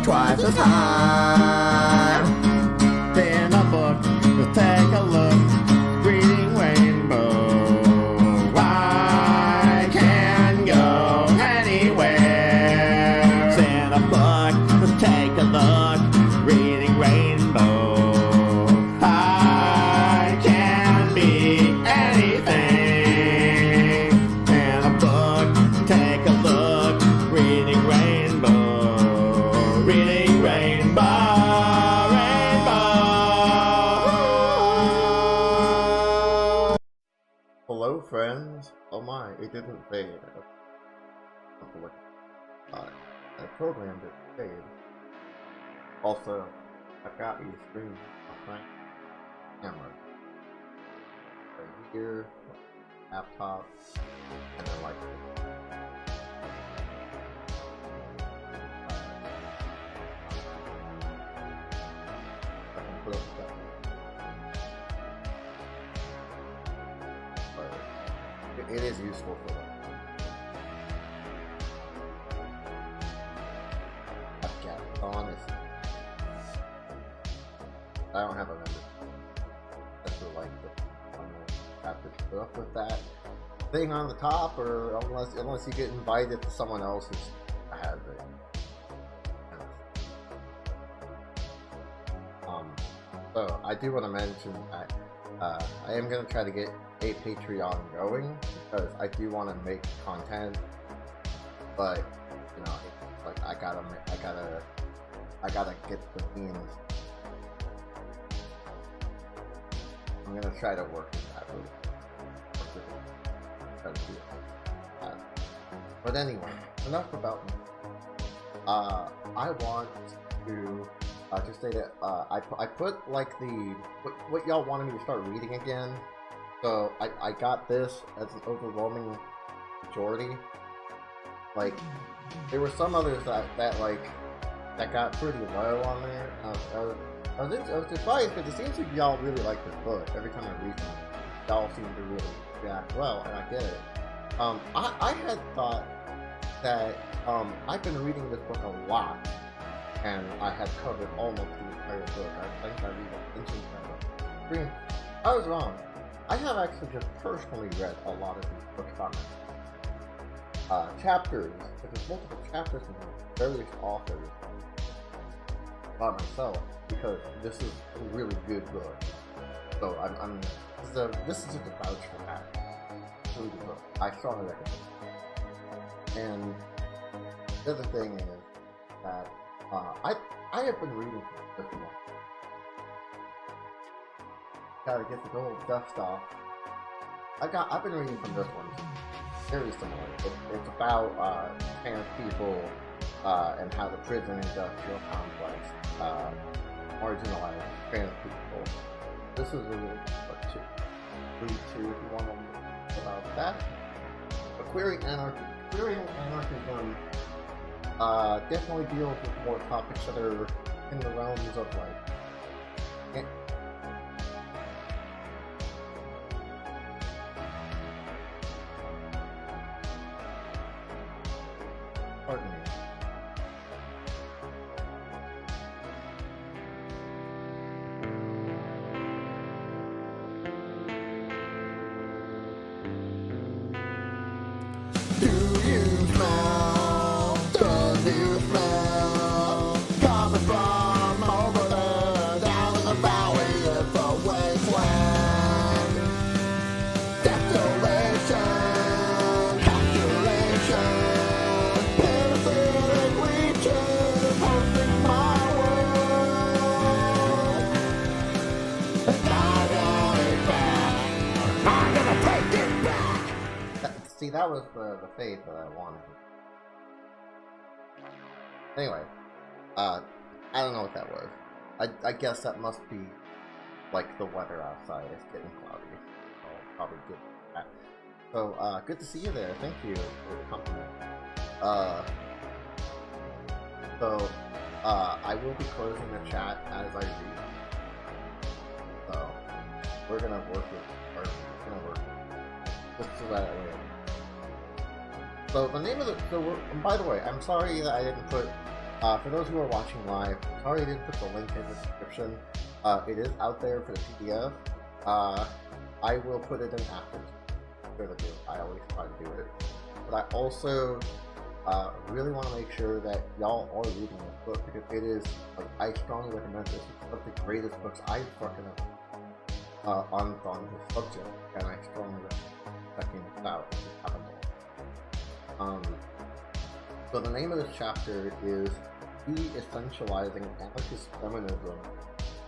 twice as high. In a book, we'll take a look, reading rainbow. I can go anywhere. In a book, we'll take a look, reading rainbow. I can be anything. In a book, take a look, reading rainbow. Reading rainbow, rainbow. Hello, friends. Oh my, it didn't fade. I programmed it to fade. Also, I've got these screens behind the camera. Right here, laptop, and then like this. But it is useful for them. I've got it on this. I don't have a member. That's the like I'm gonna have to put up with that thing on the top, or unless you get invited to someone else who's has it. So I do want to mention that I am going to try to get a Patreon going, because I do want to make content, but you know, like I gotta get the means. I'm gonna try to work with that. Try to do that. But anyway, enough about me. I want to just say that I put like what y'all wanted me to start reading again. So I got this as an overwhelming majority. Like there were some others that got pretty low on there. I was surprised because it seems like y'all really like this book. Every time I read them, y'all seem to really react well, and I get it. I had thought that I've been reading this book a lot, and I had covered almost the entire book. I think I read it into I was wrong. I have actually just personally read a lot of these books by myself. Chapters, there's multiple chapters from various authors by myself, because this is a really good book. So this is just a vouch for that. It's a really good book. I strongly recommend it. And the other thing is that I have been reading this one. Gotta get the gold dust off. I've been reading from this one. Very similar. It's about trans people and how the prison industrial complex marginalized trans people. This is a really good book too. Read too if you want to know about that. But queering anarchism definitely deals with more topics that are in the realms of like. Pardon me. See, that was the faith that I wanted. Anyway, I don't know what that was. I guess that must be like the weather outside. It's getting cloudy. I'll probably get that. So, good to see you there. Thank you for the compliment. I will be closing the chat as I read. So, we're gonna work it. Just so that way. So the name of by the way, I'm sorry that I didn't put, for those who are watching live, sorry I didn't put the link in the description. It is out there for the PDF. I will put it in after the video. I always try to do it. But I also really want to make sure that y'all are reading this book, because it is, like, I strongly recommend this. It's one of the greatest books I've fucking on this subject, and I strongly recommend checking it out if you haven't. So the name of this chapter is De-Essentializing Anarchist Feminism,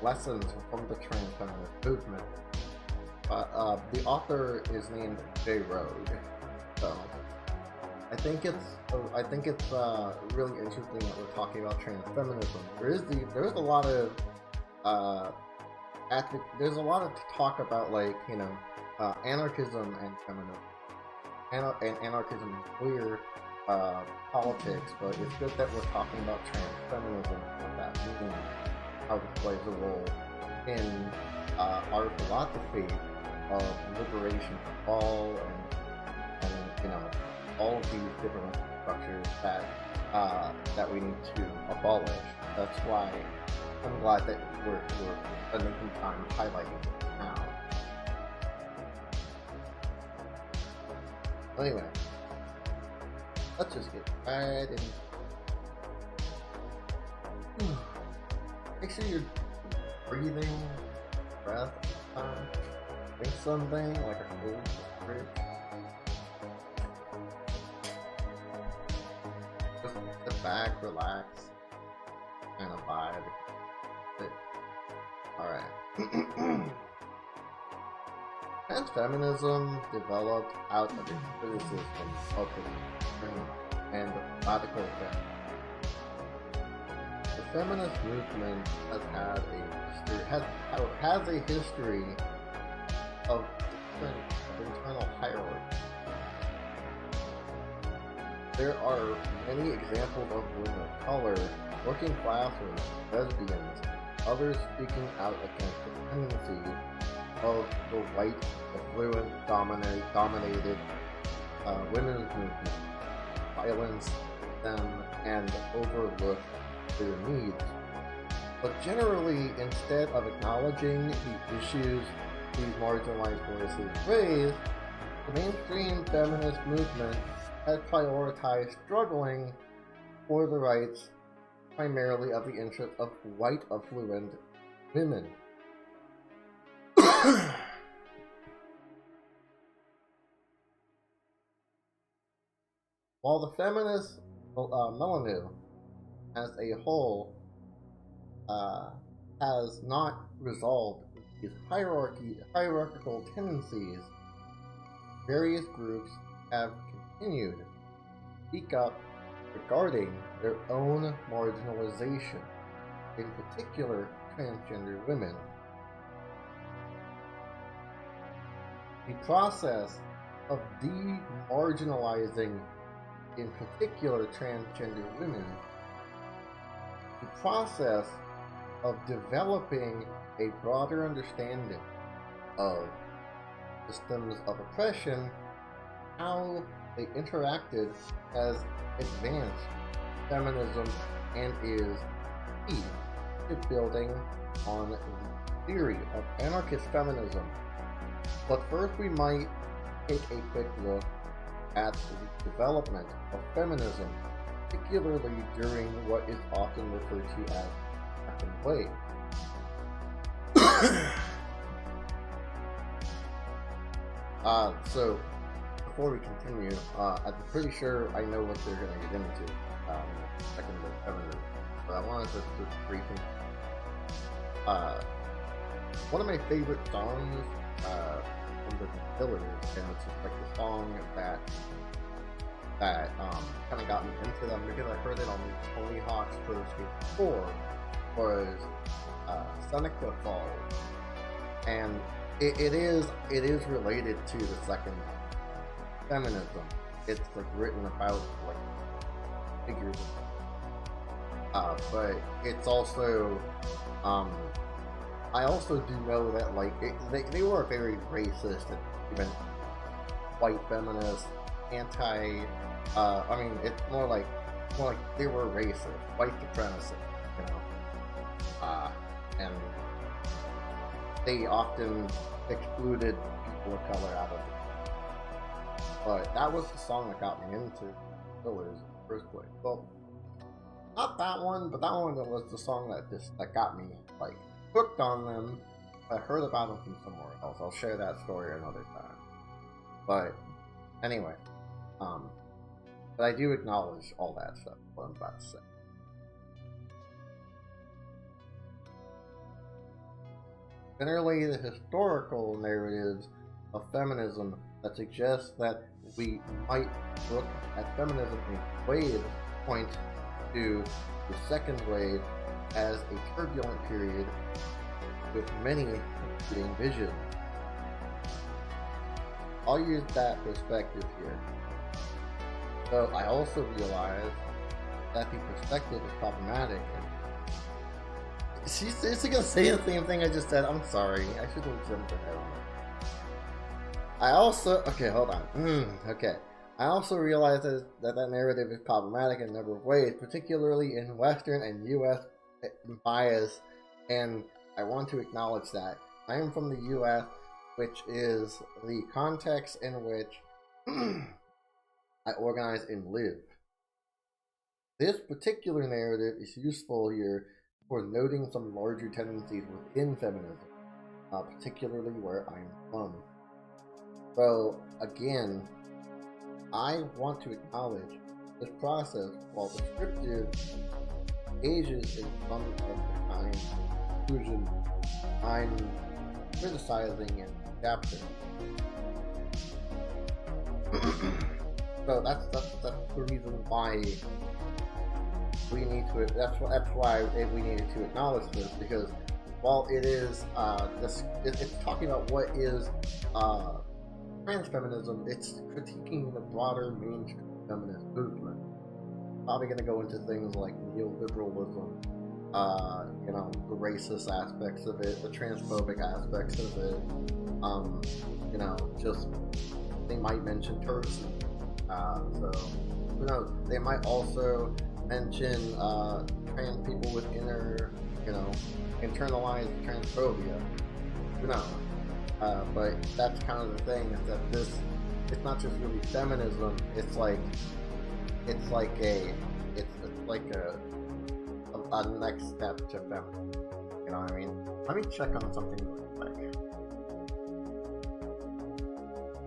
Lessons from the Transfeminist Movement. The author is named J. Rogue. So I think it's really interesting that we're talking about transfeminism. There's a lot of there's a lot of talk about, like, you know, anarchism and feminism. And anarchism and queer politics, but it's good that we're talking about transfeminism, what that means, how it plays a role in our philosophy of liberation for all, and you know, all of these different structures that we need to abolish. That's why I'm glad that we're spending some time highlighting it now. Anyway, let's just get right in. Make sure you're breathing, breath, drink something like a cold fridge. Just sit back, relax, and abide. Alright. Transfeminism developed out of the criticism of the extreme and radical feminist. The feminist movement has a history of internal hierarchy. There are many examples of women of color, working class women, lesbians, others speaking out against the tendencies of the white, affluent, dominated women's movement, silence them, and overlook their needs. But generally, instead of acknowledging the issues these marginalized voices raise, the mainstream feminist movement has prioritized struggling for the rights primarily of the interests of white affluent women. While the feminist milieu as a whole has not resolved these hierarchical tendencies, various groups have continued to speak up regarding their own marginalization, in particular transgender women. The process of demarginalizing, in particular transgender women, the process of developing a broader understanding of systems of oppression, how they interacted, has advanced feminism and is key to building on the theory of anarchist feminism. But first we might take a quick look at the development of feminism, particularly during what is often referred to as second wave. So before we continue, I'm pretty sure I know what they're going to get into second wave feminism, but I wanted to just briefly. One of my favorite songs from the Pillars, and it's just like the song that kind of got me into them because I heard it on Tony Hawk's Pro Skate 4, was Seneca Falls, and it is related to the second feminism. It's like written about like figures, but it's also I also do know that like they were very racist and even white feminist, anti. I mean, it's more like they were racist, white supremacists, you know, and they often excluded people of color out of it. But that was the song that got me into Pillars in the first place. Well, not that one, but that one was the song that got me like hooked on them. I heard about them from somewhere else. I'll share that story another time. But anyway, but I do acknowledge all that stuff, what I'm about to say. Generally, the historical narratives of feminism that suggest that we might look at feminism in waves point to the second wave as a turbulent period with many competing visions. I'll use that perspective here. So I also realize that the perspective is problematic. She's gonna say the same thing I just said. I'm sorry. I should have jumped ahead on that. I also... Okay, hold on. Okay. I also realize that narrative is problematic in a number of ways, particularly in Western and U.S. bias, and I want to acknowledge that. I am from the U.S., which is the context in which I organize and live. This particular narrative is useful here for noting some larger tendencies within feminism, particularly where I'm from. So, again, I want to acknowledge this process, while descriptive, engages in some of the kind of inclusion I'm criticizing and adapting. So that's the reason why we need to. That's why we needed to acknowledge this, because while it is it's talking about what is transfeminism, it's critiquing the broader mainstream feminist movement. Probably going to go into things like neoliberalism the racist aspects of it, the transphobic aspects of it. Just they might mention Turkson. So who knows? They might also mention trans people with internalized transphobia. Who knows? But that's kind of the thing, is that it's not just really feminism. It's like a next step to feminism. You know what I mean? Let me check on something real quick.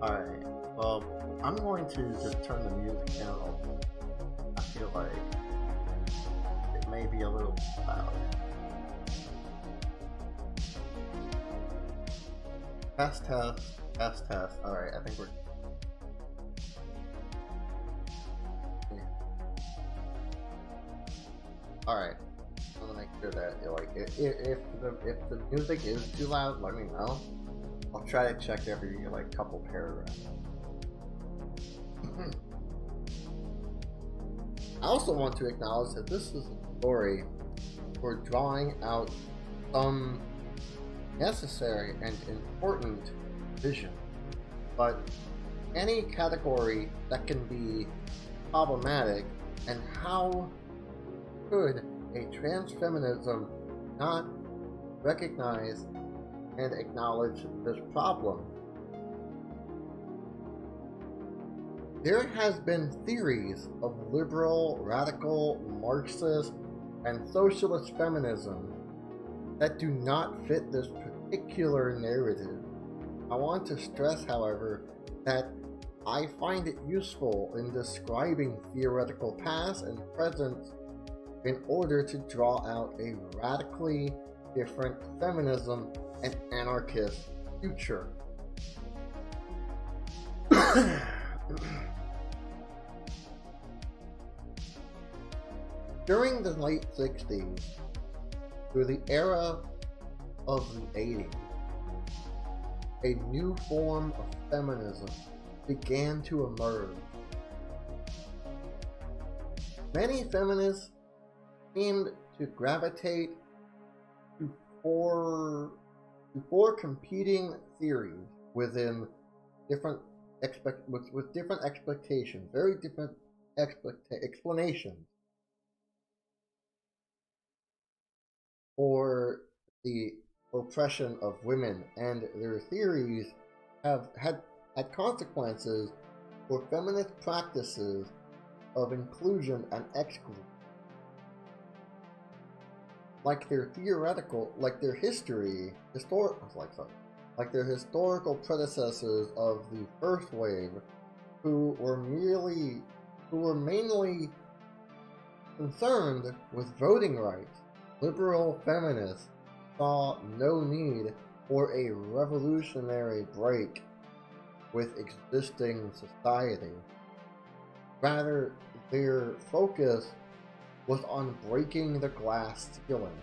Alright, well, I'm going to just turn the music down a little. I feel like it may be a little loud. Test. Alright, I think we're... Alright, I'm gonna make sure that, if the music is too loud, let me know. I'll try to check every, couple paragraphs. I also want to acknowledge that this is a story for drawing out some necessary and important vision, but any category that can be problematic, and how could a transfeminism not recognize and acknowledge this problem? There has been theories of liberal, radical, Marxist, and socialist feminism that do not fit this particular narrative. I want to stress, however, that I find it useful in describing theoretical past and present in order to draw out a radically different feminism and anarchist future. During the late 60s, through the era of the 80s, a new form of feminism began to emerge. Many feminists seemed to gravitate to four competing theories within different with different expectations, very different explanations for the oppression of women, and their theories have had consequences for feminist practices of inclusion and exclusion. Like their historical predecessors of the first wave, who were mainly concerned with voting rights. Liberal feminists saw no need for a revolutionary break with existing society. Rather, their focus was on breaking the glass ceiling,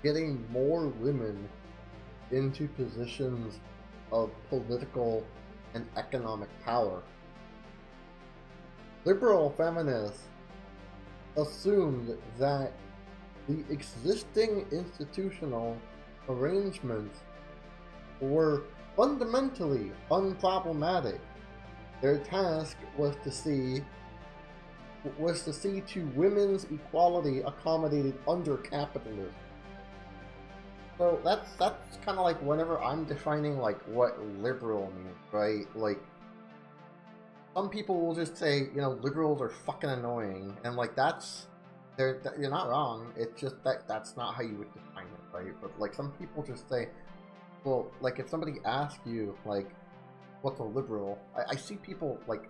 getting more women into positions of political and economic power. Liberal feminists assumed that the existing institutional arrangements were fundamentally unproblematic. Their task was to see to women's equality accommodated under capitalism. So that's kind of like whenever I'm defining like what liberal means, right? Like some people will just say, liberals are fucking annoying, and like you're not wrong. It's just that's not how you would define it, right? But like some people just say, well, like if somebody asks you like, what's a liberal? I see people like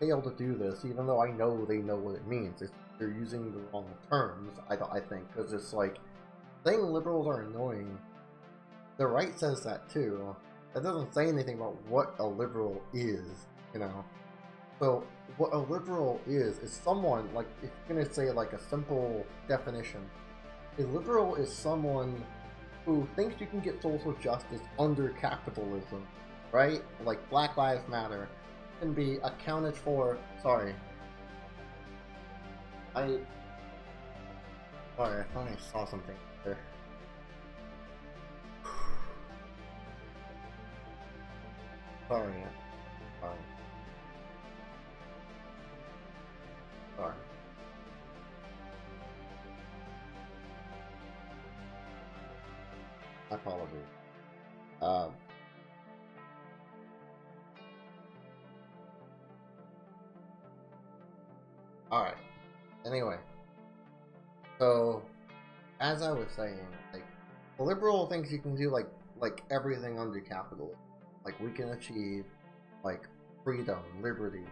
fail to do this, even though I know they know what it means. They're using the wrong terms. I think, because it's like saying liberals are annoying. The right says that too. That doesn't say anything about what a liberal is, So what a liberal is someone, like, if you're gonna say like a simple definition, a liberal is someone who thinks you can get social justice under capitalism, right? Like Black Lives Matter can be accounted for. Sorry. Sorry, I thought I saw something there. Sorry. Sorry. Sorry. My apologies. Alright. Anyway. So, as I was saying, like, the liberal thinks you can do, like everything under capitalism. Like, we can achieve, like, freedom, liberty,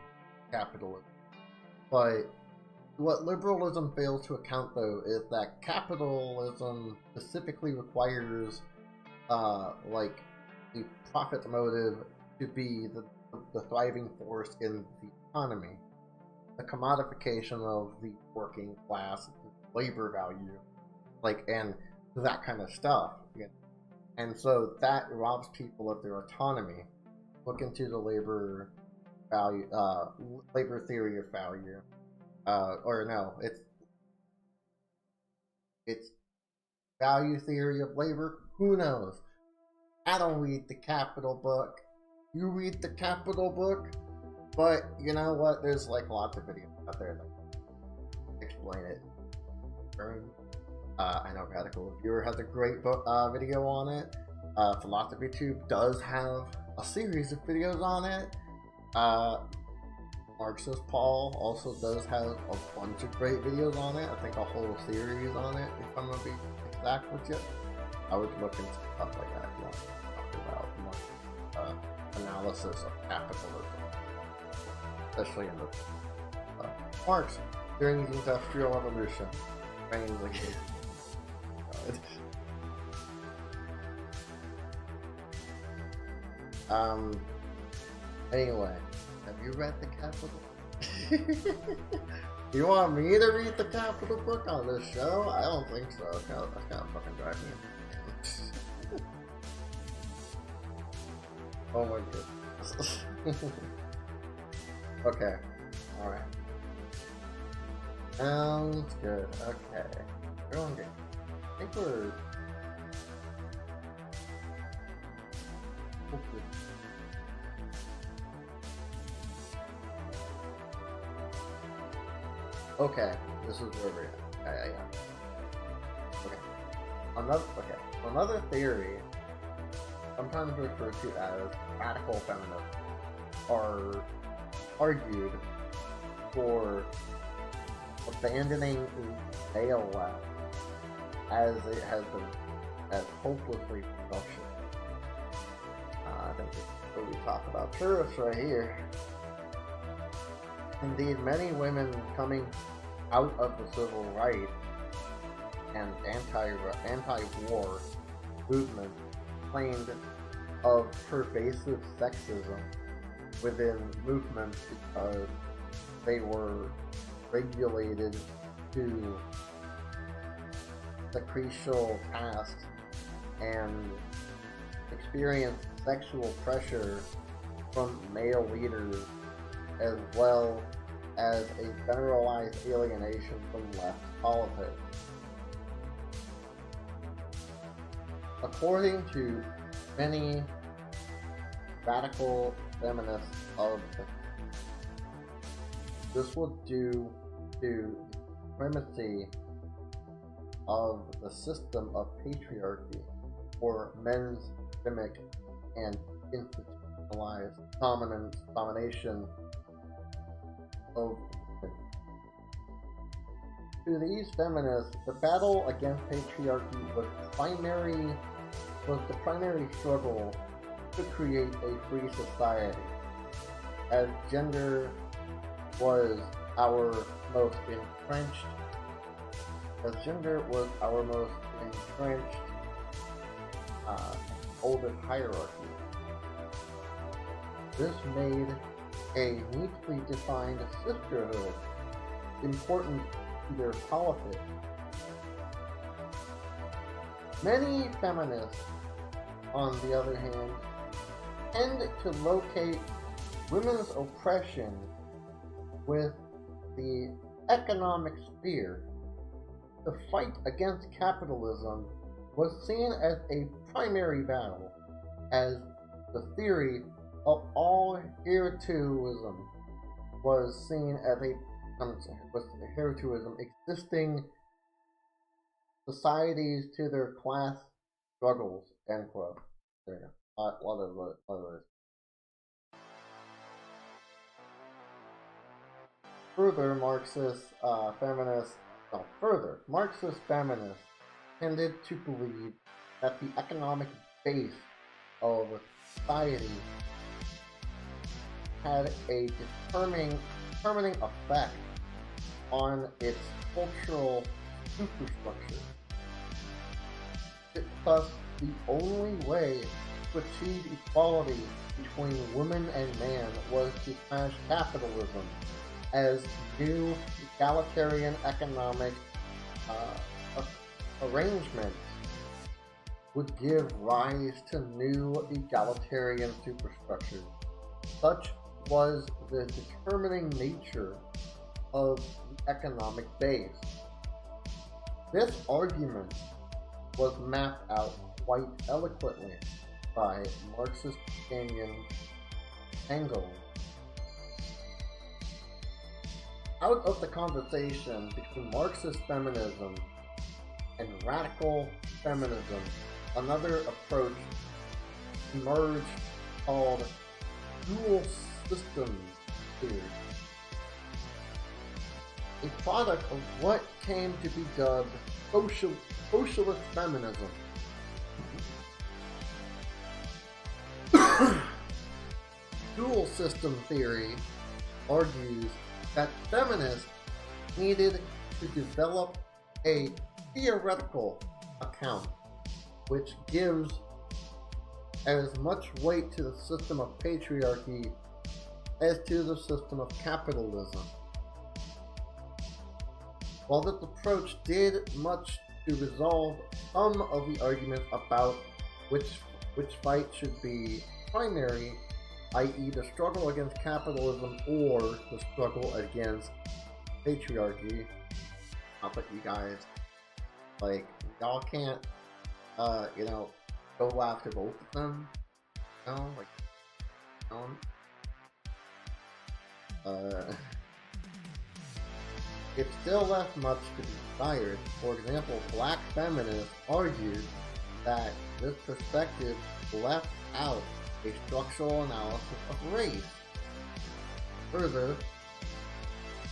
capitalism. But what liberalism fails to account, though, is that capitalism specifically requires, like, the profit motive to be the thriving force in the economy. The commodification of the working class, labor value, like, and that kind of stuff. And so that robs people of their autonomy. Look into the labor value, labor theory of value. Or no, it's value theory of labor. Who knows? I don't read the Capital book. You read the Capital book, but you know what? There's like lots of videos out there that explain it. I know Radical Reviewer has a great video on it. Philosophy Tube does have a series of videos on it. Marxist Paul also does have a bunch of great videos on it. I think a whole series on it, if I'm gonna be exact with you. I would look into stuff like that if you want to talk about more analysis of capitalism, especially in the Marx during the Industrial Revolution. Anyway, have you read the Capital? You want me to read the Capital book on this show? I don't think so. That's kind of fucking driving me. Oh my goodness. Okay. Alright. Sounds good. Okay. We're on game. I think we're... Okay, this is where we're at. Yeah. Okay. Another theory, sometimes referred to as radical feminists, are argued for abandoning the male left as it has been as hopelessly production. I think this is what we talk about tourists right here. Indeed, many women coming out of the civil rights and anti-war movement complained of pervasive sexism within movements because they were regulated to secretional tasks and experienced sexual pressure from male leaders, as well as a generalized alienation from left politics. According to many radical feminists of this would due to the supremacy of the system of patriarchy or men's systemic and institutionalized domination of women. To these feminists, the battle against patriarchy was the primary struggle to create a free society, as gender was our most entrenched oldest hierarchy. This made a neatly defined sisterhood important to their politics. Many feminists, on the other hand, tend to locate women's oppression with the economic sphere, the fight against capitalism was seen as a primary battle, as the theory of all heroism was seen as heroism existing societies to their class struggles, end quote. There you go. What is Marxist feminists tended to believe that the economic base of society had a determining effect on its cultural superstructure. Thus, the only way to achieve equality between woman and man was to smash capitalism as new egalitarian economic arrangements would give rise to new egalitarian superstructures. Such was the determining nature of the economic base. This argument was mapped out quite eloquently by Marxist companion Engels. Out of the conversation between Marxist feminism and radical feminism, another approach emerged called dual systems theory, a product of what came to be dubbed socialist feminism. Dual system theory argues that feminists needed to develop a theoretical account which gives as much weight to the system of patriarchy as to the system of capitalism. While this approach did much to resolve some of the arguments about which fight should be primary, i.e. the struggle against capitalism or the struggle against patriarchy, not that you guys, y'all can't, go after both of them, it still left much to be desired. For example, black feminists argued that this perspective left out a structural analysis of race. Further,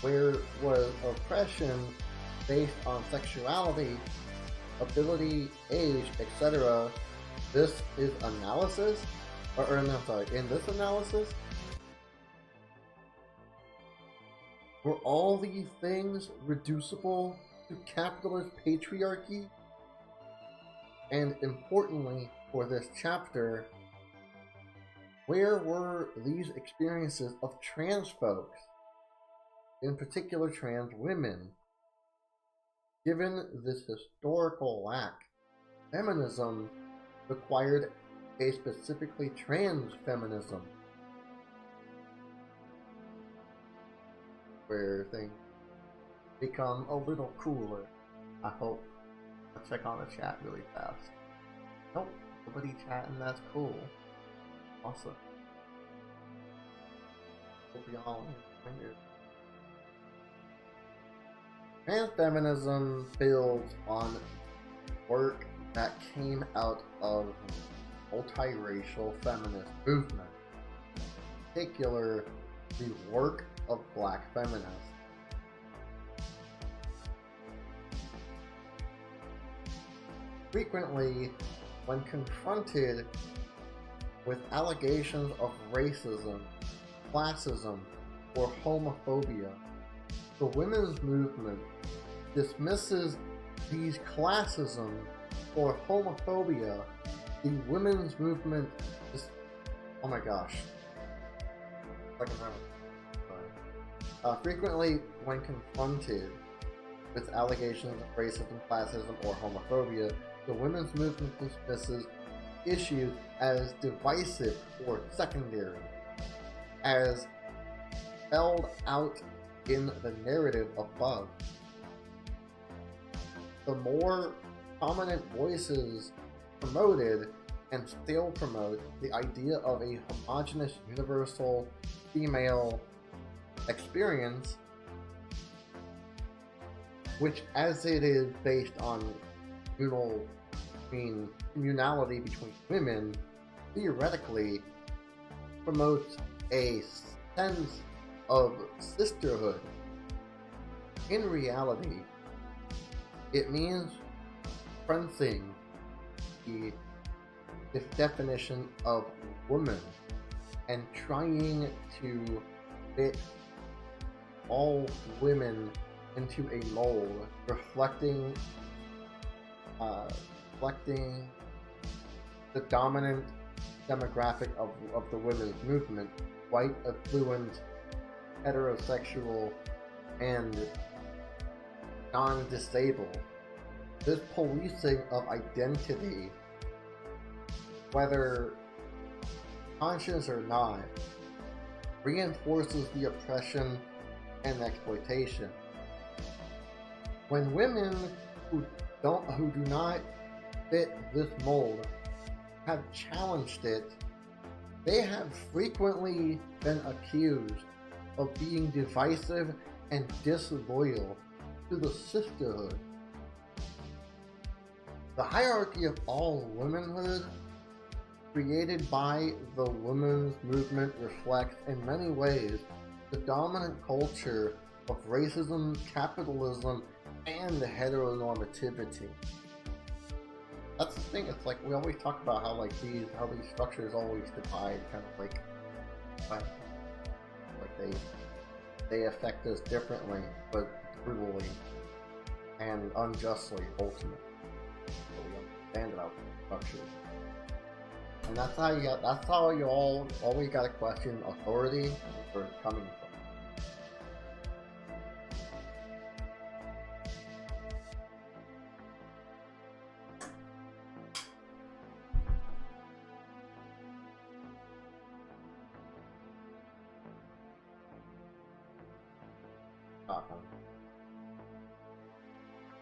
where was oppression based on sexuality, ability, age, etc., this is analysis, in this analysis, were all these things reducible to capitalist patriarchy? And importantly for this chapter, where were these experiences of trans folks, in particular trans women? Given this historical lack, feminism required a specifically trans feminism, where things become a little cooler. I hope. I'll check on the chat really fast. Nope, nobody chatting, that's cool. Awesome. Hope y'all enjoyed. Trans feminism builds on work that came out of multiracial feminist movement, in particular the work of black feminists. Frequently, when confronted with allegations of racism, classism, or homophobia, the women's movement dismisses these classism or homophobia. The women's movement is, oh my gosh. Frequently, when confronted with allegations of racism, classism, or homophobia, the women's movement dismisses issues as divisive or secondary, as spelled out in the narrative above. the more prominent voices promoted and still promote the idea of a homogeneous, universal female experience, which, as it is based on communality between women, theoretically promotes a sense of sisterhood. In reality, it means confronting this definition of woman and trying to fit all women into a mold reflecting the dominant demographic of the women's movement: white, affluent, heterosexual, and non-disabled. This policing of identity, whether conscious or not, reinforces the oppression and exploitation. When women who do not fit this mold have challenged it, they have frequently been accused of being divisive and disloyal to the sisterhood. The hierarchy of all womanhood created by the women's movement reflects in many ways the dominant culture of racism, capitalism, and heteronormativity. That's the thing. It's like we always talk about how these structures always divide, kind of like they affect us differently, but brutally and unjustly, ultimately. So we understand about structures, and that's how you always gotta question authority and where it's coming from.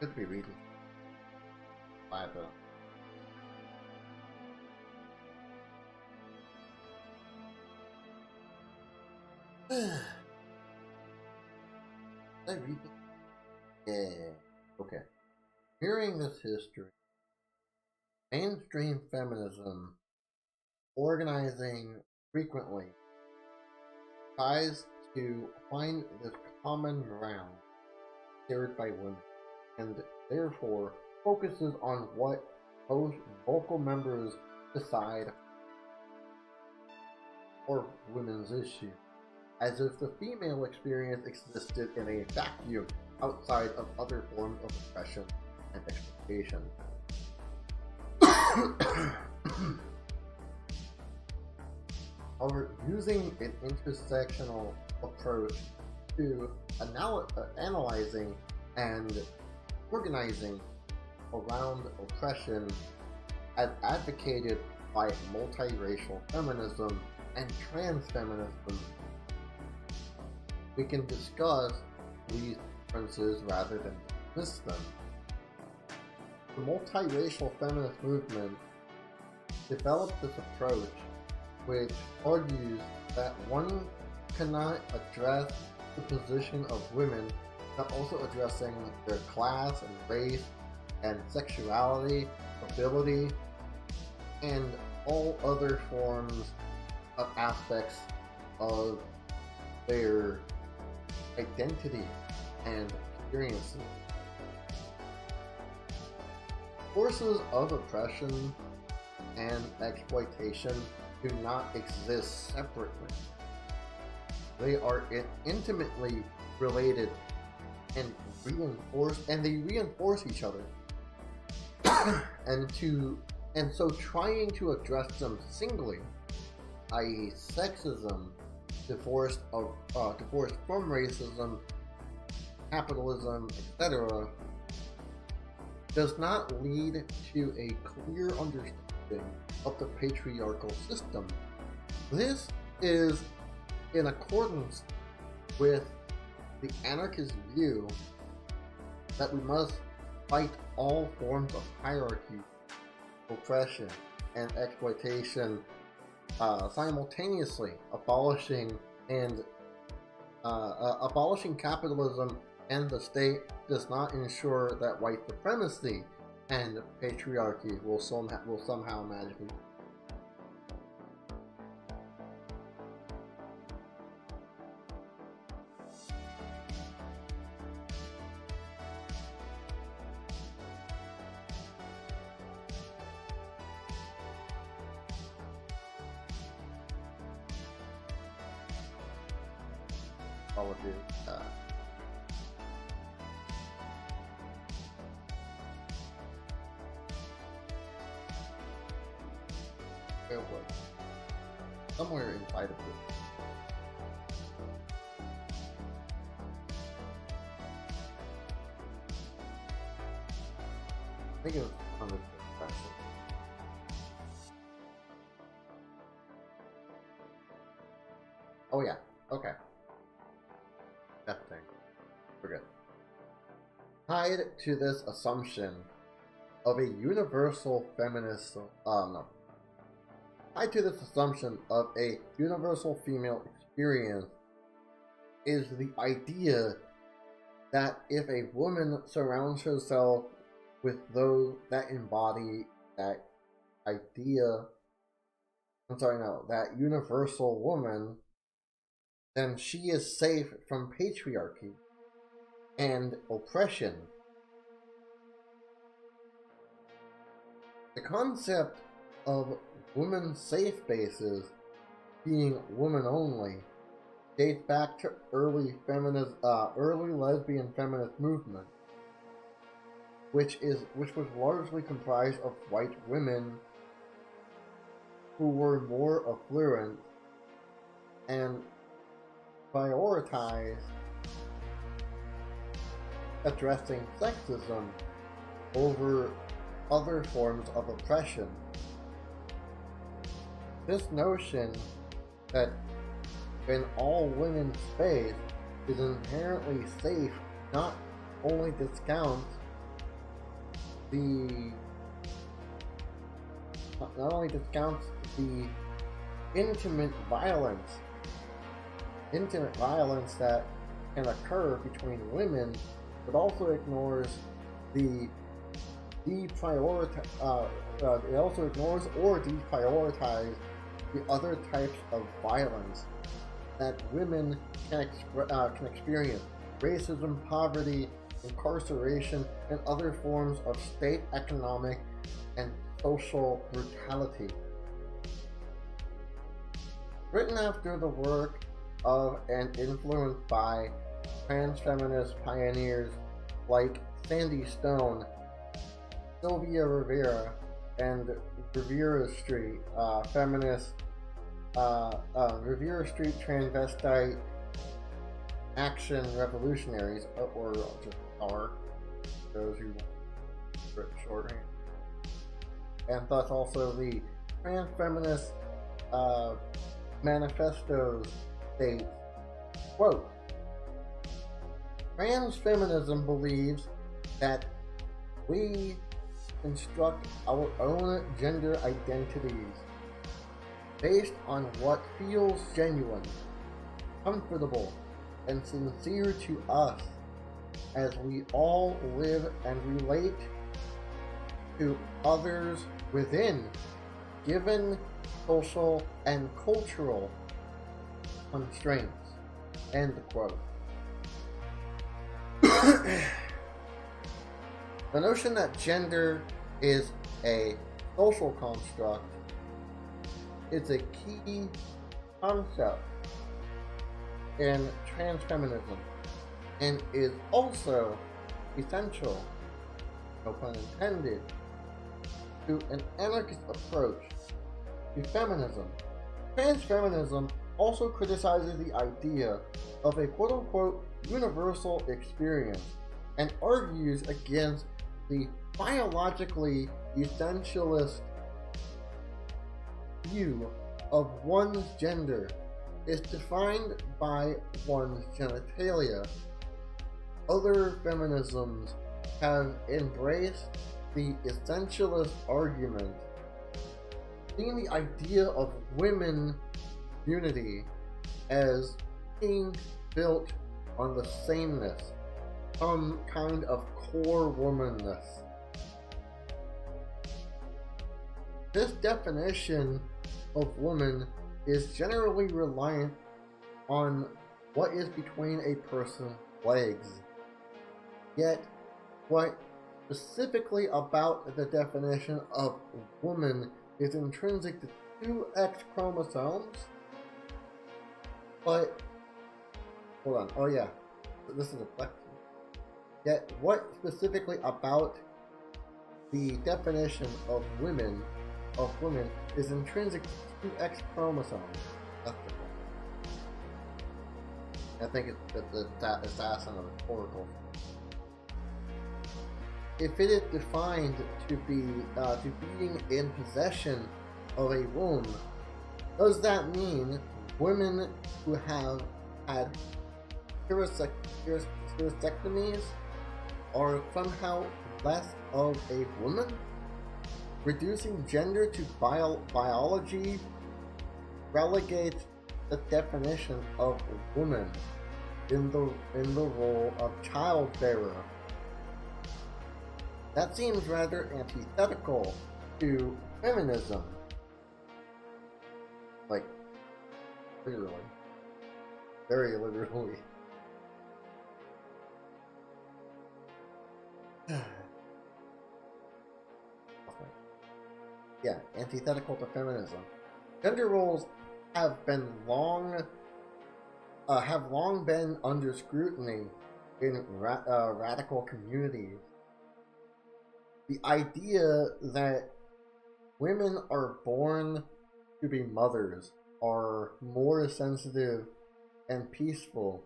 Could be reading by the I read it? Yeah. Okay. Hearing this history, mainstream feminism organizing frequently tries to find this common ground shared by women, and therefore focuses on what most vocal members decide for women's issues, as if the female experience existed in a vacuum outside of other forms of oppression and exploitation. However, using an intersectional approach to analyzing and organizing around oppression as advocated by multiracial feminism and transfeminism, we can discuss these differences rather than dismiss them. The multiracial feminist movement developed this approach, which argues that one cannot address the position of women without also addressing their class and race and sexuality, ability, and all other forms of aspects of their identity and experiences. Forces of oppression and exploitation do not exist separately. They are intimately related and they reinforce each other. and so trying to address them singly, i.e. sexism, divorced from racism, capitalism, etc., does not lead to a clear understanding of the patriarchal system. This is in accordance with the anarchist view that we must fight all forms of hierarchy, oppression, and exploitation simultaneously, abolishing capitalism and the state does not ensure that white supremacy and patriarchy will somehow magically. All of you. Where was it? Somewhere inside of this. I think it was on this question. Oh yeah. Okay. That thing. We're good. Tied to this assumption of a universal feminist, tied to this assumption of a universal female experience is the idea that if a woman surrounds herself with those that embody that idea, that universal woman, then she is safe from patriarchy and oppression. The concept of women safe spaces being women only dates back to early lesbian feminist movement, which was largely comprised of white women who were more affluent and prioritize addressing sexism over other forms of oppression. This notion that an all-women space is inherently safe not only discounts the intimate violence that can occur between women, but also ignores it also ignores or deprioritizes the other types of violence that women can experience: racism, poverty, incarceration, and other forms of state economic and social brutality. Written after the work of and influenced by transfeminist pioneers like Sandy Stone, Sylvia Rivera, and Rivera Street transvestite action revolutionaries, or just R, those who wrote shorthand, and thus also the transfeminist manifestos states, quote, "Transfeminism believes that we construct our own gender identities based on what feels genuine, comfortable, and sincere to us as we all live and relate to others within given social and cultural constraints." End quote. The notion that gender is a social construct is a key concept in transfeminism and is also essential, no pun intended, to an anarchist approach to feminism. Transfeminism also criticizes the idea of a quote-unquote universal experience and argues against the biologically essentialist view of one's gender is defined by one's genitalia. Other feminisms have embraced the essentialist argument, seeing the idea of women unity as being built on the sameness, some kind of core womanness. This definition of woman is generally reliant on what is between a person's legs. Yet, what specifically about the definition of woman is intrinsic to two X chromosomes? But, hold on, oh yeah, this is a question. Yet, what specifically about the definition of women is intrinsic to two X chromosomes? That's the question. I think it's asking a rhetorical. If it is defined to being in possession of a womb, does that mean women who have had hysterectomies are somehow less of a woman? Reducing gender to biology relegates the definition of woman in the role of childbearer. That seems rather antithetical to feminism. Like, literally. Very literally. Yeah, antithetical to feminism. Gender roles have long been under scrutiny in radical communities. The idea that women are born to be mothers, are more sensitive and peaceful,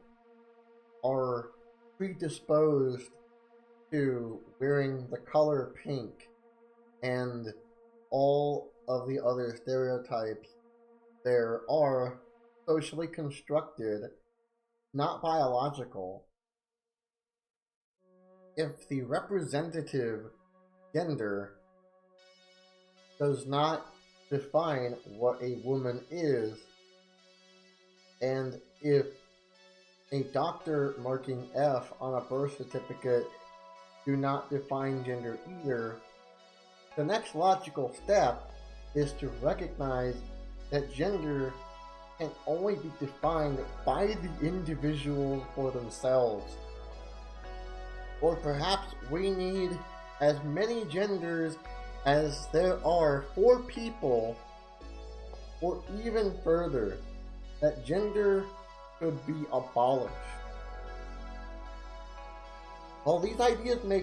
are predisposed to wearing the color pink, and all of the other stereotypes there are socially constructed, not biological. If the representative gender does not define what a woman is, and if a doctor marking F on a birth certificate do not define gender either, the next logical step is to recognize that gender can only be defined by the individual for themselves. Or perhaps we need as many genders as there are for people, or even further, that gender should be abolished. While these ideas may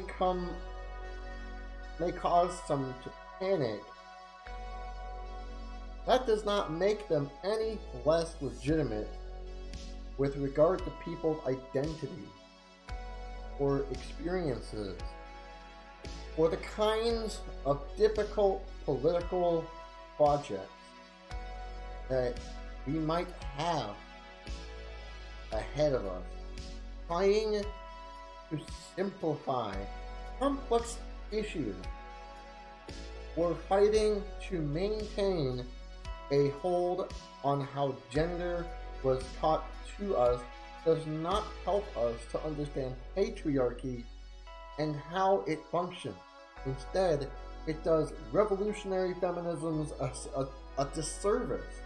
cause some to panic, that does not make them any less legitimate with regard to people's identity or experiences, or the kinds of difficult political projects that we might have ahead of us, trying to simplify complex issues, or fighting to maintain a hold on how gender was taught to us does not help us to understand patriarchy and how it functions. Instead, it does revolutionary feminisms a disservice.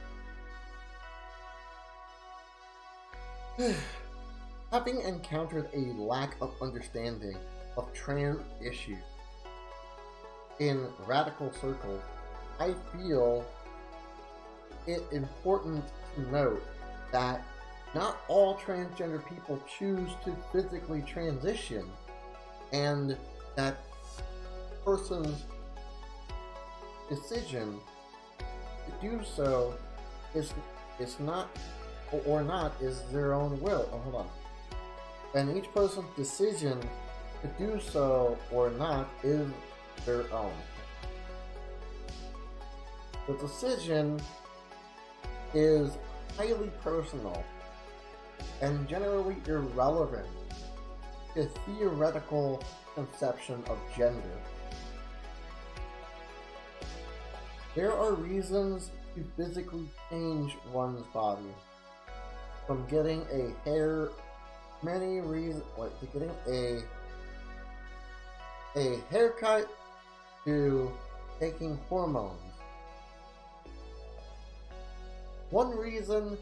Having encountered a lack of understanding of trans issues in radical circles, I feel it important to note that not all transgender people choose to physically transition, and that person's decision to do so is not their own will. Oh, hold on. And each person's decision to do so or not is their own. The decision is highly personal and generally irrelevant a theoretical conception of gender. There are reasons to physically change one's body. From getting a haircut to taking hormones. One reason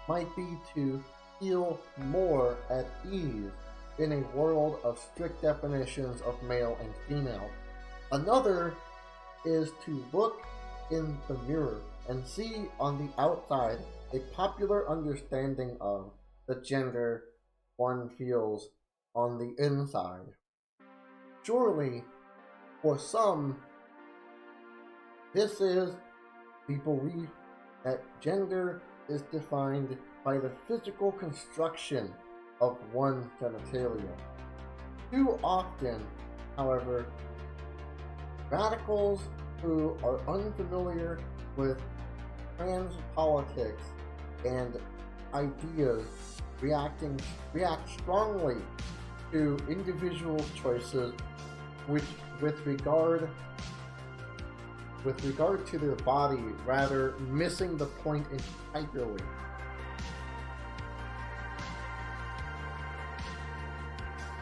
might be to feel more at ease in a world of strict definitions of male and female. Another is to look in the mirror and see on the outside a popular understanding of the gender one feels on the inside. Surely, for some, this is the belief that gender is defined by the physical construction of one's genitalia. Too often, however, radicals who are unfamiliar with trans politics and ideas react strongly to individual choices with regard to their body, rather missing the point entirely.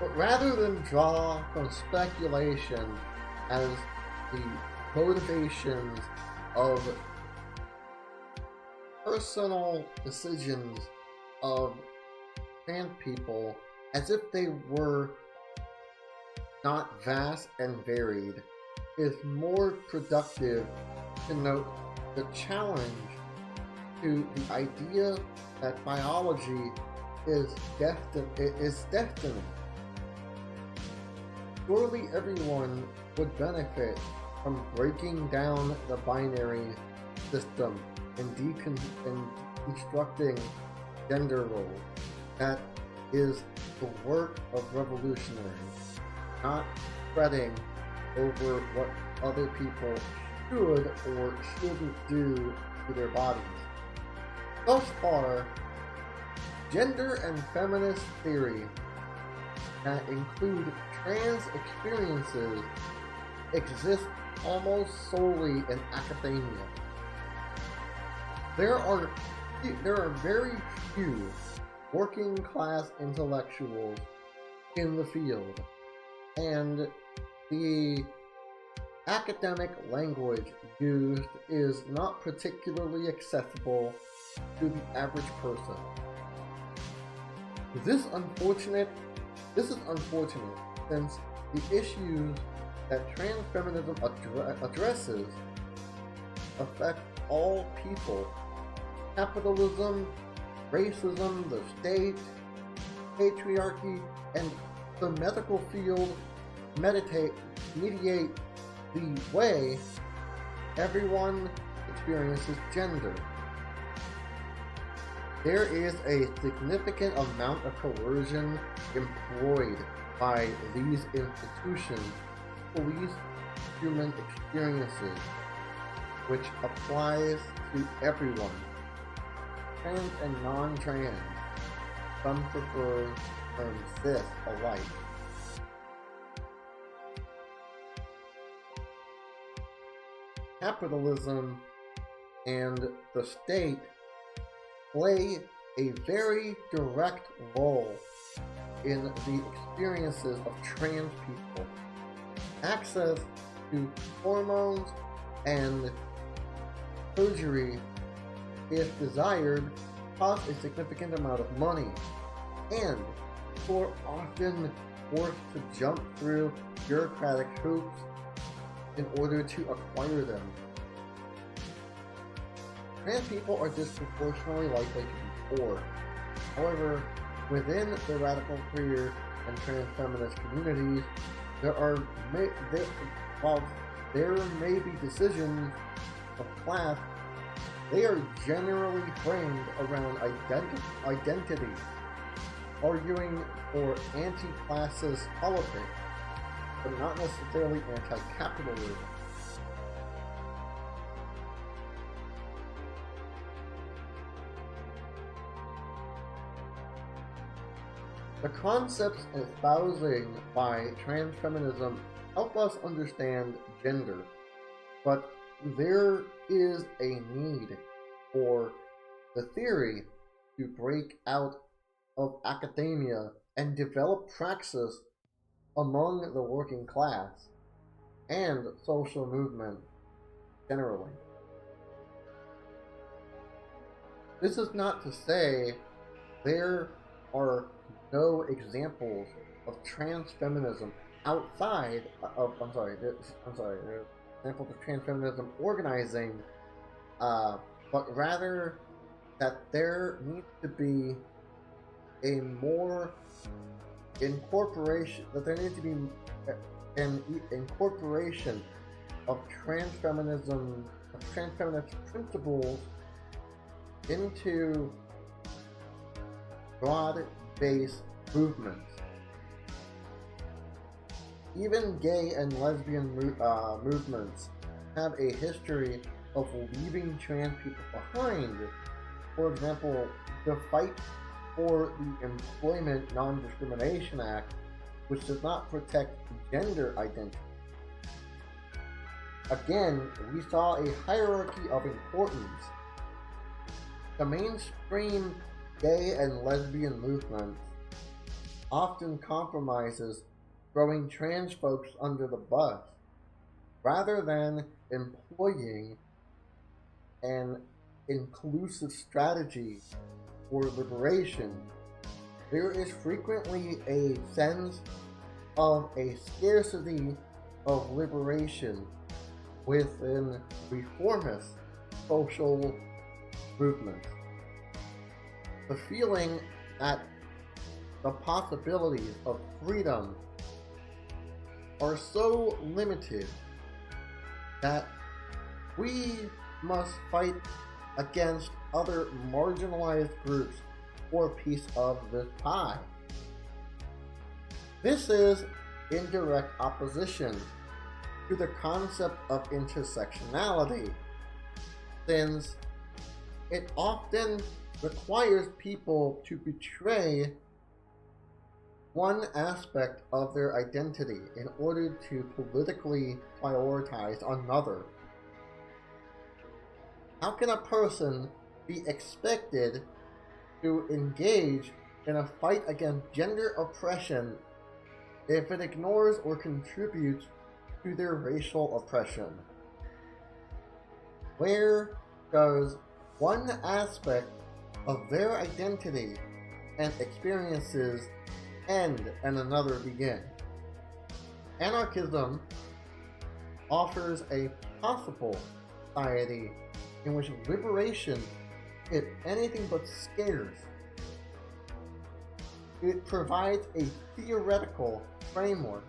But rather than draw from speculation as the motivations of personal decisions of trans people as if they were not vast and varied, is more productive to note the challenge to the idea that biology is destiny. Surely everyone would benefit from breaking down the binary system and deconstructing gender roles. That is the work of revolutionaries, not fretting over what other people should or shouldn't do to their bodies. Thus far, gender and feminist theory that include trans experiences exist almost solely in academia. There are very few working class intellectuals in the field, and the academic language used is not particularly accessible to the average person. This is unfortunate since the issues that transfeminism addresses affect all people. Capitalism, racism, the state, patriarchy, and the medical field mediate the way everyone experiences gender. There is a significant amount of coercion employed by these institutions to police human experiences, which applies to everyone, trans and non-trans. Some prefer the term cis alike. Capitalism and the state play a very direct role in the experiences of trans people. Access to hormones and surgery, if desired, cost a significant amount of money, and people are often forced to jump through bureaucratic hoops in order to acquire them. Trans people are disproportionately likely to be poor. However, within the radical queer and trans feminist communities, while there may be decisions of class, they are generally framed around identity, arguing for anti-classist politics, but not necessarily anti-capitalism. The concepts espousing by transfeminism help us understand gender, but there is a need for the theory to break out of academia and develop praxis among the working class and social movement generally. This is not to say there are no examples of transfeminism outside of, examples of transfeminism organizing, but rather that there needs to be a more incorporation, that there needs to be an incorporation of transfeminism, of transfeminist principles into broad-based movements. Even gay and lesbian movements have a history of leaving trans people behind. For example, the fight for the Employment Non-Discrimination Act, which does not protect gender identity. Again, we saw a hierarchy of importance. The mainstream gay and lesbian movement often compromises throwing trans folks under the bus rather than employing an inclusive strategy for liberation. There is frequently a sense of a scarcity of liberation within reformist social movements. The feeling that the possibilities of freedom are so limited that we must fight against other marginalized groups for a piece of this pie. This is in direct opposition to the concept of intersectionality, since it often requires people to betray one aspect of their identity in order to politically prioritize another. How can a person be expected to engage in a fight against gender oppression if it ignores or contributes to their racial oppression? Where does one aspect of their identity and experiences end and another begin? Anarchism offers a possible society in which liberation is anything but scarce. It provides a theoretical framework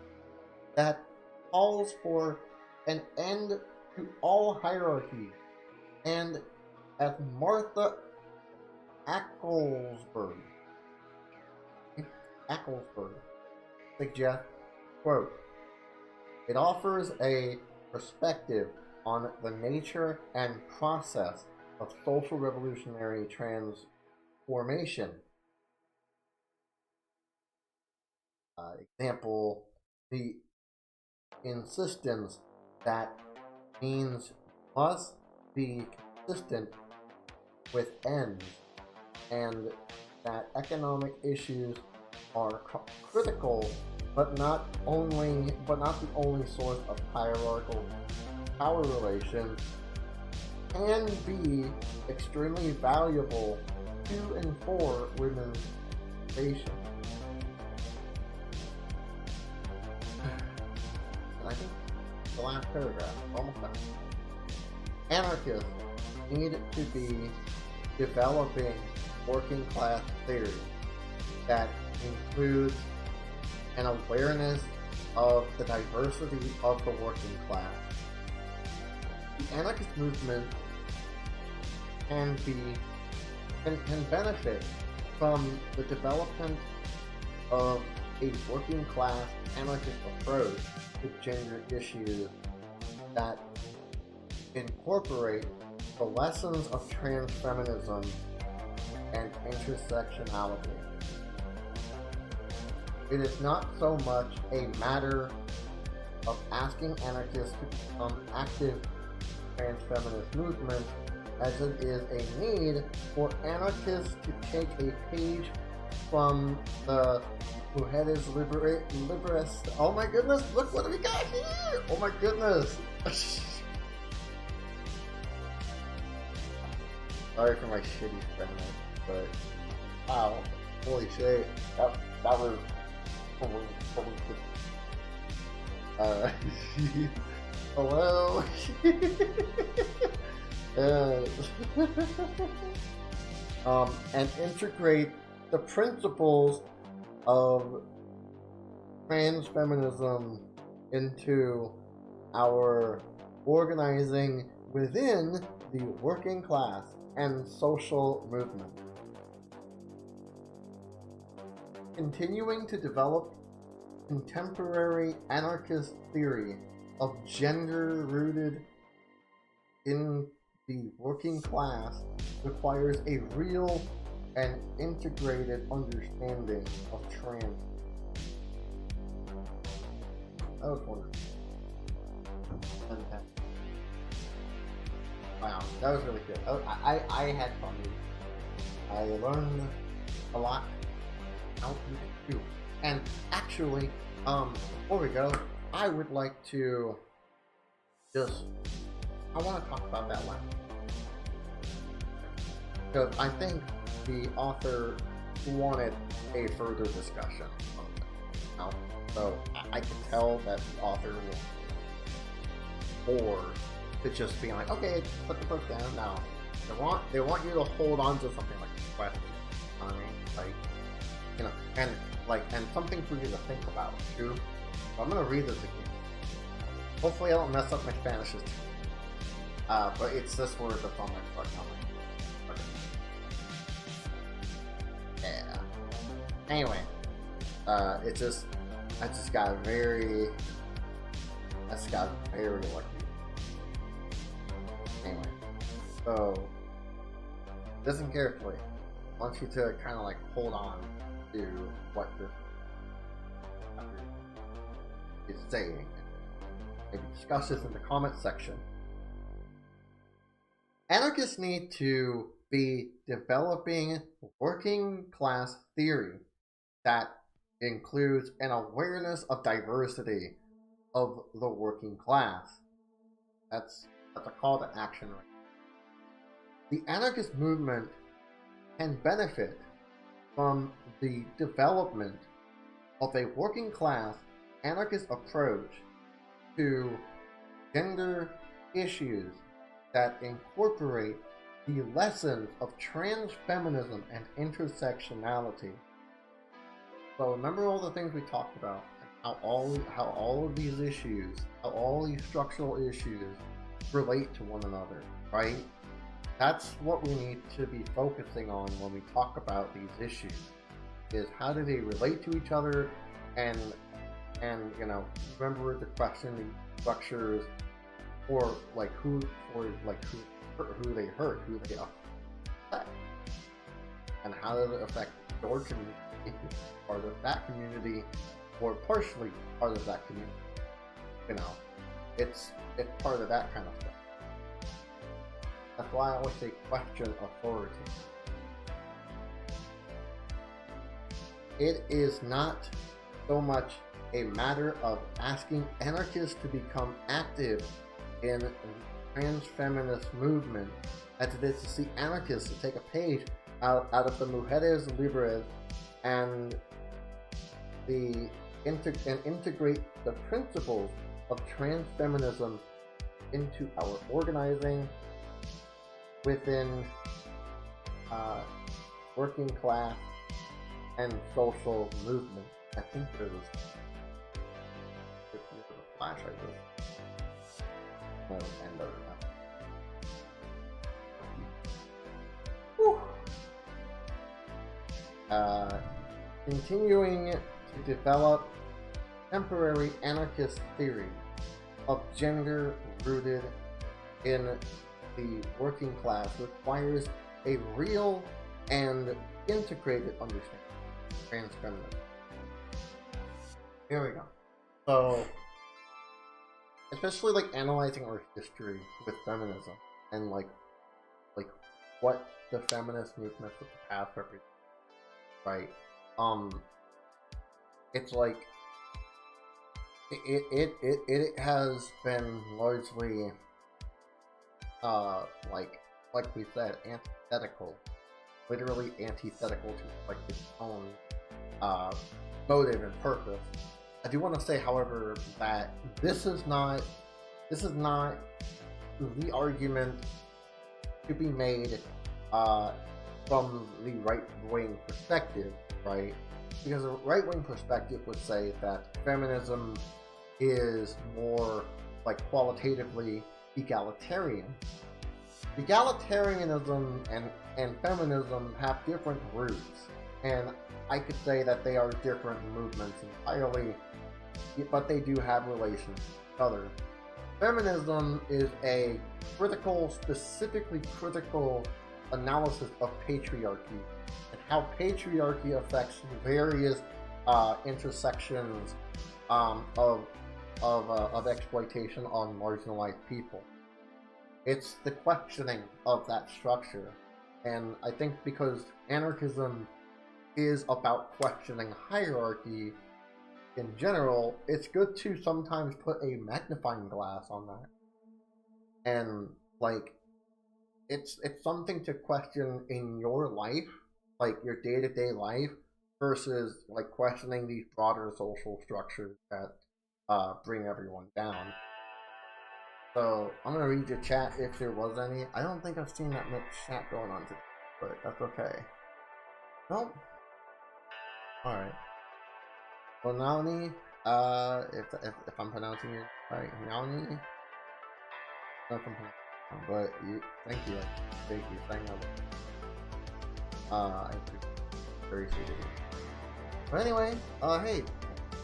that calls for an end to all hierarchy, and as Martha Acklesberg suggests, quote, it offers a perspective on the nature and process of social revolutionary transformation. Example, the insistence that means must be consistent with ends, and that economic issues are critical, but not the only source of hierarchical power relations, can be extremely valuable to and for women's education. And I think the last paragraph, almost done. Anarchists need to be developing working class theory that includes an awareness of the diversity of the working class. The anarchist movement can benefit from the development of a working class anarchist approach to gender issues that incorporate the lessons of transfeminism and intersectionality. it is not so much a matter of asking anarchists to become active trans-feminist movements as it is a need for anarchists to take a page from the Mujeres Liberas. Oh my goodness, look what we got here! Oh my goodness! Sorry for my shitty Spanish, but wow, holy shit, that was holy hello. And integrate the principles of trans feminism into our organizing within the working class and social movement. Continuing to develop contemporary anarchist theory of gender rooted in the working class requires a real and integrated understanding of trans. That was wonderful. Okay. Wow, that was really good. I had fun. I learned a lot. How to do. And actually, before we go, I would like to I want to talk about that one. Because I think the author wanted a further discussion on it. So I can tell that the author was bored to just be like, okay, put the book down now. They want you to hold on to something like a question. I mean, like, you know, and something for you to think about too. So I'm gonna read this again. Hopefully I don't mess up my Spanish. But it's this word that's on my book. Okay. Yeah. Anyway, I just got very lucky. Anyway, so listen carefully. I want you to kind of like hold on to what this is saying. Maybe discuss this in the comments section. Anarchists need to be developing working class theory that includes an awareness of diversity of the working class. That's a call to action right now. The anarchist movement can benefit from the development of a working class anarchist approach to gender issues that incorporate the lessons of trans feminism and intersectionality. So remember all the things we talked about, and how all of these issues, how all these structural issues relate to one another, right? That's what we need to be focusing on when we talk about these issues, is how do they relate to each other, and you know, remember the question structures, or like who they hurt, who they affect, and how does it affect your community, part of that community, or partially part of that community. You know, it's part of that kind of stuff. That's why I always say question authority. It is not so much a matter of asking anarchists to become active in the trans-feminist movement as it is to see anarchists to take a page out of the Mujeres Libres and integrate the principles of trans-feminism into our organizing within working class and social movement. I think there was a flash I just end of it. Continuing to develop temporary anarchist theory of gender rooted in the working class requires a real and integrated understanding of trans feminism. here we go. So, especially like analyzing our history with feminism and like what the feminist movements of the past represent, right? It's like it has been largely like we said, antithetical, literally antithetical to like its own motive and purpose. I do want to say, however, that this is not the argument to be made from the right-wing perspective, right? Because a right-wing perspective would say that feminism is more like qualitatively egalitarian. Egalitarianism and feminism have different roots, and I could say that they are different movements entirely, but they do have relations to each other. Feminism is a critical, specifically critical analysis of patriarchy and how patriarchy affects various intersections of exploitation on marginalized people. It's the questioning of that structure, and I think because anarchism is about questioning hierarchy in general, it's good to sometimes put a magnifying glass on that. And like it's something to question in your life, like your day-to-day life, versus like questioning these broader social structures that bring everyone down. So I'm gonna read your chat if there was any. I don't think I've seen that much chat going on today, but that's okay. Nope. Alright. Well, Naoni, if I'm pronouncing it right, Naoni? But thank you for saying that. I appreciate it. But anyway, hey,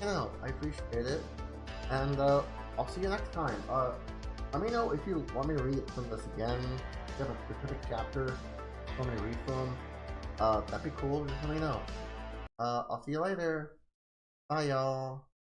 you know, I appreciate it, and I'll see you next time. Let me know if you want me to read from this again. If you have a specific chapter you want me to read from, that'd be cool. Just let me know. I'll see you later. Bye, y'all.